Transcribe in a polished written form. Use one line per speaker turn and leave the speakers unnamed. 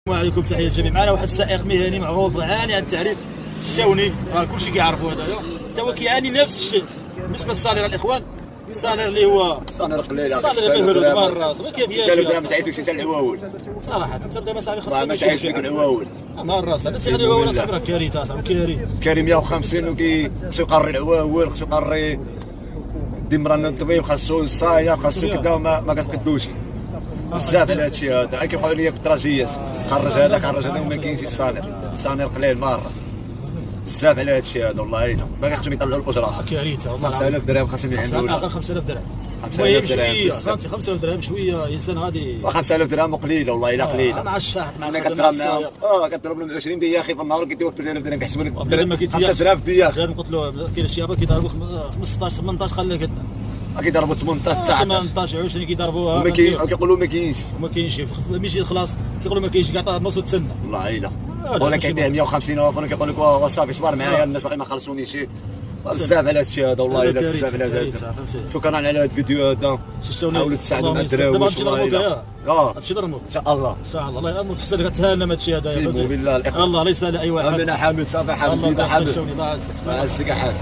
السلام عليكم، تحيه الجميع. معنا واحد السائق مهني معروف عاني عن التعريف الشوني، راه كلشي كيعرفوا هذايا، حتى هو كيعاني نفس الشيء. بالنسبه للصالير الاخوان، الصالير اللي هو
صالير قليل،
صالير غير مال الراس ما كيفياش.
3000 درهم ما ساعدوش حتى العواول
صراحه 3000 درهم صاحبي خاصك
ما ساعدش فيك العواول
مال الراس. هذا الشيء هو صاحبي راه كارثه صاحبي
كريم 150 خصو يقري العواول، خصو يقري دمران الطبيب، خاصو الصايا، خاصو كدا ما كتقدوش بزاف على هادشي هذا. كيقولوا لي الدراجيات خرج هذا وما كاينش الصانير قليل مره بزاف على هادشي هذا. والله باقي خصهم يطلعوا الاجره
كارثه والله.
5000 درهم خاصهم يعملوا
اقل 5000 درهم
5000
شويه
درهم
فهمتي. 5000 درهم شويه انسان غادي
5000 درهم قليله والله الا قليله.
مع الشاحط مع
كضرب معاهم كضرب لهم 20 بياخي في النهار وكيديروا 3000 درهم كيحسبوا لك
ما كيتياخ
5000 بياخي.
غير قلت له كاين الشباب كيضربوا 15 18 خليك
كيضربوا 18
18 20 كيضربوها
وكيقولوا ما كاينش
ماشي خلاص كيقولوا ما كاينش كاع نص تسنى
والله الا. ولا كيديه 150 وانا كيقول لك وصافي صبر معايا الناس باقي ما خلصونيش بزاف على هادشي هذا. والله الا بزاف على هذا. شكرا على هذا الفيديو هذا، حاولوا تساعدوا مع الدراويش. والله الا
غتمشي ضرموك
ان شاء الله
ان شاء الله. الله يامرك حسن لك تهانى هادشي هذا
بالله الاخوه.
الله ليس على اي واحد.
انا حامد صافي حامد
الله
حامد
الله يعزك
مع السكحات.